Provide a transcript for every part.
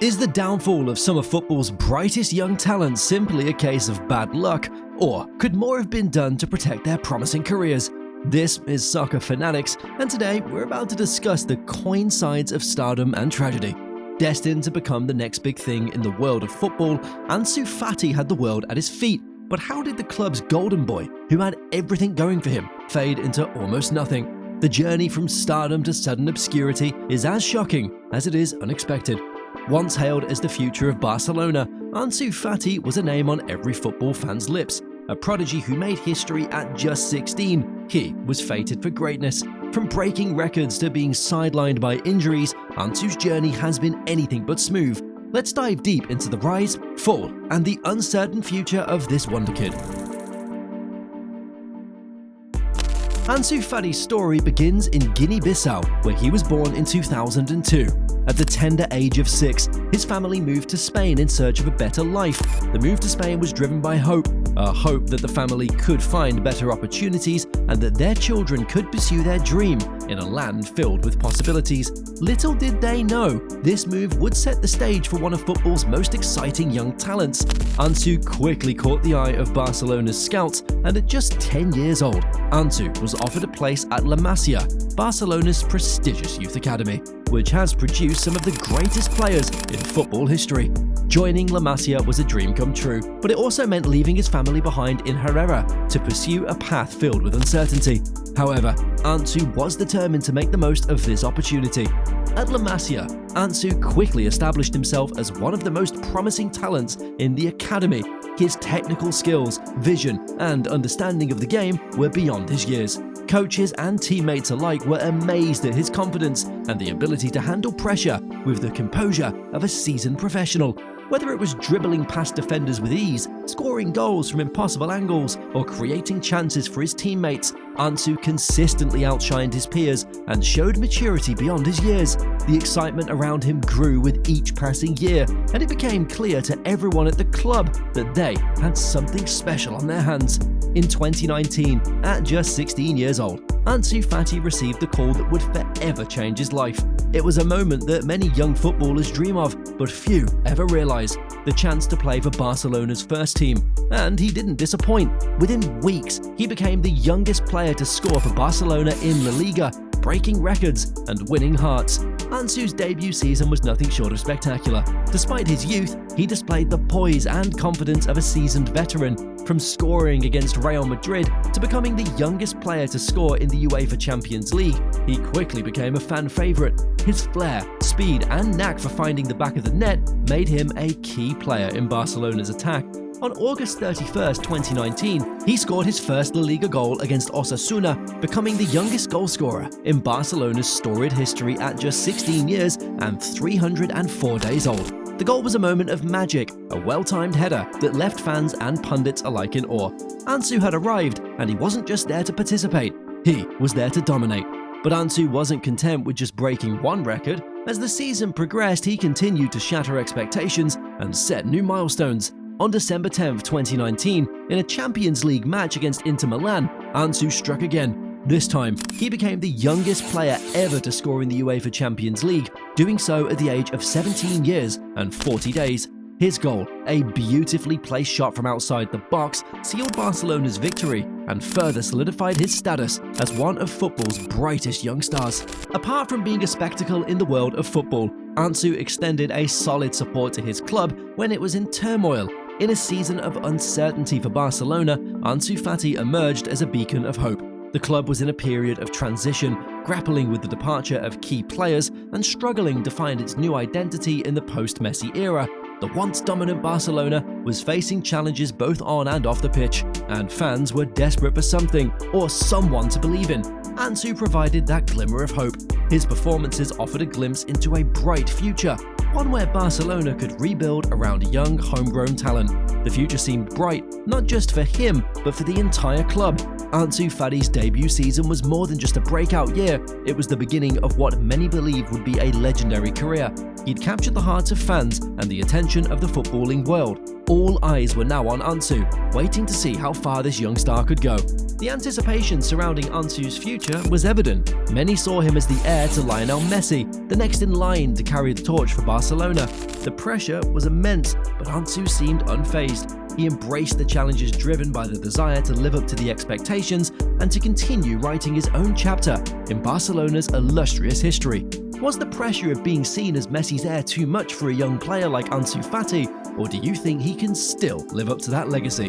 Is the downfall of some of football's brightest young talents simply a case of bad luck, or could more have been done to protect their promising careers? This is Soccer Fanatics, and today we're about to discuss the coin sides of stardom and tragedy. Destined to become the next big thing in the world of football, Ansu Fati had the world at his feet. But how did the club's golden boy, who had everything going for him, fade into almost nothing? The journey from stardom to sudden obscurity is as shocking as it is unexpected. Once hailed as the future of Barcelona, Ansu Fati was a name on every football fan's lips. A prodigy who made history at just 16, he was fated for greatness. From breaking records to being sidelined by injuries, Ansu's journey has been anything but smooth. Let's dive deep into the rise, fall, and the uncertain future of this wonder kid. Ansu Fati's story begins in Guinea-Bissau, where he was born in 2002. At the tender age of 6, his family moved to Spain in search of a better life. The move to Spain was driven by hope, a hope that the family could find better opportunities and that their children could pursue their dream in a land filled with possibilities. Little did they know, this move would set the stage for one of football's most exciting young talents. Ansu quickly caught the eye of Barcelona's scouts, and at just 10 years old, Ansu was offered a place at La Masia, Barcelona's prestigious youth academy, which has produced some of the greatest players in football history. Joining La Masia was a dream come true, but it also meant leaving his family behind in Herrera to pursue a path filled with uncertainty. However, Ansu was determined to make the most of this opportunity. At La Masia, Ansu quickly established himself as one of the most promising talents in the academy. His technical skills, vision, and understanding of the game were beyond his years. Coaches and teammates alike were amazed at his confidence and the ability to handle pressure with the composure of a seasoned professional. Whether it was dribbling past defenders with ease, scoring goals from impossible angles, or creating chances for his teammates, Ansu consistently outshined his peers and showed maturity beyond his years. The excitement around him grew with each passing year, and it became clear to everyone at the club that they had something special on their hands. In 2019, at just 16 years old, Ansu Fati received a call that would forever change his life. It was a moment that many young footballers dream of, but few ever realize: the chance to play for Barcelona's first team. And he didn't disappoint. Within weeks, he became the youngest player to score for Barcelona in La Liga, breaking records and winning hearts. Ansu's debut season was nothing short of spectacular. Despite his youth, he displayed the poise and confidence of a seasoned veteran. From scoring against Real Madrid to becoming the youngest player to score in the UEFA Champions League, he quickly became a fan favourite. His flair, speed, and knack for finding the back of the net made him a key player in Barcelona's attack. On August 31st, 2019, he scored his first La Liga goal against Osasuna, becoming the youngest goalscorer in Barcelona's storied history at just 16 years and 304 days old. The goal was a moment of magic, a well-timed header that left fans and pundits alike in awe. Ansu had arrived, and he wasn't just there to participate, he was there to dominate. But Ansu wasn't content with just breaking one record. As the season progressed, he continued to shatter expectations and set new milestones. On December 10, 2019, in a Champions League match against Inter Milan, Ansu struck again. This time, he became the youngest player ever to score in the UEFA Champions League, doing so at the age of 17 years and 40 days. His goal, a beautifully placed shot from outside the box, sealed Barcelona's victory and further solidified his status as one of football's brightest young stars. Apart from being a spectacle in the world of football, Ansu extended a solid support to his club when it was in turmoil. In a season of uncertainty for Barcelona, Ansu Fati emerged as a beacon of hope. The club was in a period of transition, grappling with the departure of key players and struggling to find its new identity in the post-Messi era. The once dominant Barcelona was facing challenges both on and off the pitch, and fans were desperate for something or someone to believe in. Ansu provided that glimmer of hope. His performances offered a glimpse into a bright future, one where Barcelona could rebuild around young, homegrown talent. The future seemed bright, not just for him, but for the entire club. Ansu Fati's debut season was more than just a breakout year, it was the beginning of what many believed would be a legendary career. He'd captured the hearts of fans and the attention of the footballing world. All eyes were now on Ansu, waiting to see how far this young star could go. The anticipation surrounding Ansu's future was evident. Many saw him as the heir to Lionel Messi, the next in line to carry the torch for Barcelona. The pressure was immense, but Ansu seemed unfazed. He embraced the challenges driven by the desire to live up to the expectations and to continue writing his own chapter in Barcelona's illustrious history. Was the pressure of being seen as Messi's heir too much for a young player like Ansu Fati, or do you think he can still live up to that legacy?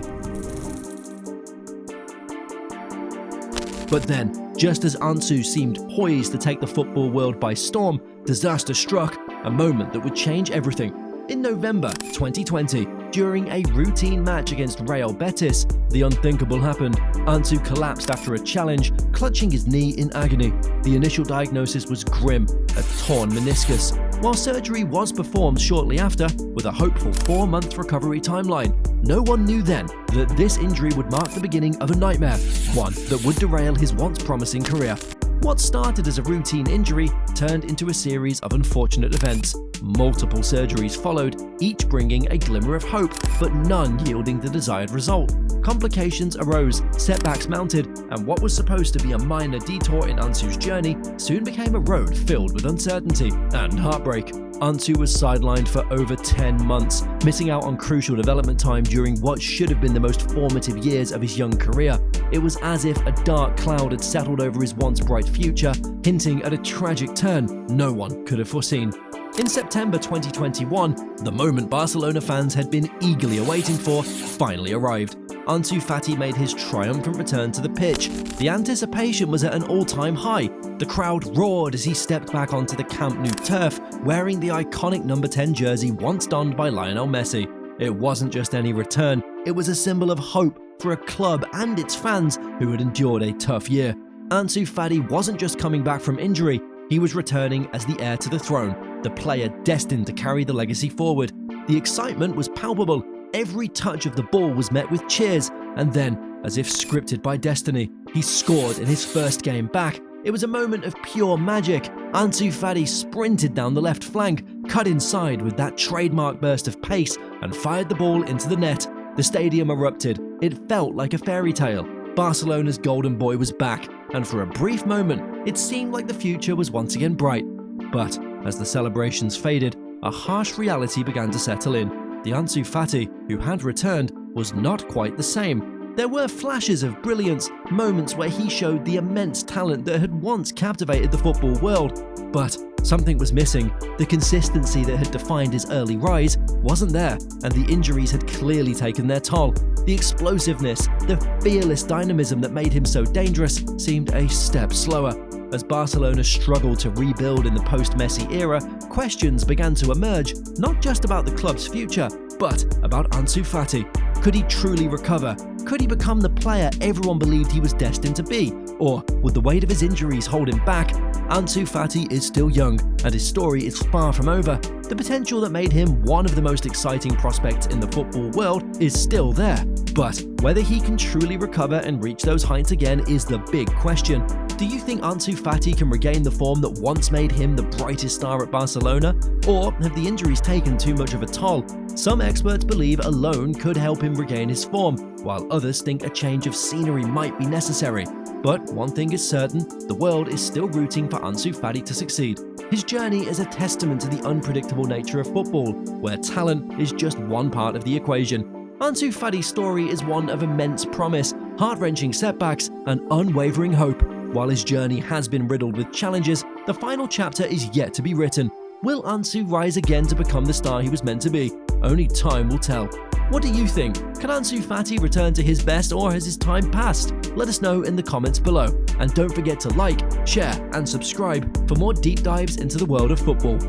But then, just as Ansu seemed poised to take the football world by storm, disaster struck, a moment that would change everything. In November 2020, during a routine match against Real Betis, the unthinkable happened. Ansu collapsed after a challenge, clutching his knee in agony. The initial diagnosis was grim, a torn meniscus. While surgery was performed shortly after, with a hopeful 4-month recovery timeline, no one knew then that this injury would mark the beginning of a nightmare, one that would derail his once promising career. What started as a routine injury turned into a series of unfortunate events. Multiple surgeries followed, each bringing a glimmer of hope, but none yielding the desired result. Complications arose, setbacks mounted, and what was supposed to be a minor detour in Ansu's journey soon became a road filled with uncertainty and heartbreak. Ansu was sidelined for over 10 months, missing out on crucial development time during what should have been the most formative years of his young career. It was as if a dark cloud had settled over his once bright future, hinting at a tragic turn no one could have foreseen. In September 2021, the moment Barcelona fans had been eagerly awaiting for finally arrived. Ansu Fati made his triumphant return to the pitch. The anticipation was at an all-time high. The crowd roared as he stepped back onto the Camp Nou turf, wearing the iconic number 10 jersey once donned by Lionel Messi. It wasn't just any return, it was a symbol of hope for a club and its fans who had endured a tough year. Ansu Fati wasn't just coming back from injury, he was returning as the heir to the throne, the player destined to carry the legacy forward. The excitement was palpable. Every touch of the ball was met with cheers, and then, as if scripted by destiny, he scored in his first game back. It was a moment of pure magic. Ansu Fati sprinted down the left flank, cut inside with that trademark burst of pace, and fired the ball into the net. The stadium erupted. It felt like a fairy tale. Barcelona's golden boy was back, and for a brief moment, it seemed like the future was once again bright. But as the celebrations faded, a harsh reality began to settle in. The Ansu Fati who had returned was not quite the same. There were flashes of brilliance, moments where he showed the immense talent that had once captivated the football world. But something was missing. The consistency that had defined his early rise wasn't there, and the injuries had clearly taken their toll. The explosiveness, the fearless dynamism that made him so dangerous seemed a step slower. As Barcelona struggled to rebuild in the post-Messi era, questions began to emerge, not just about the club's future, but about Ansu Fati. Could he truly recover? Could he become the player everyone believed he was destined to be? Or would the weight of his injuries hold him back? Ansu Fati is still young, and his story is far from over. The potential that made him one of the most exciting prospects in the football world is still there. But whether he can truly recover and reach those heights again is the big question. Do you think Ansu Fati can regain the form that once made him the brightest star at Barcelona? Or have the injuries taken too much of a toll? Some experts believe a loan could help him regain his form, while others think a change of scenery might be necessary. But one thing is certain, the world is still rooting for Ansu Fati to succeed. His journey is a testament to the unpredictable nature of football, where talent is just one part of the equation. Ansu Fati's story is one of immense promise, heart-wrenching setbacks, and unwavering hope. While his journey has been riddled with challenges, the final chapter is yet to be written. Will Ansu rise again to become the star he was meant to be? Only time will tell. What do you think? Can Ansu Fati return to his best, or has his time passed? Let us know in the comments below. And don't forget to like, share, and subscribe for more deep dives into the world of football.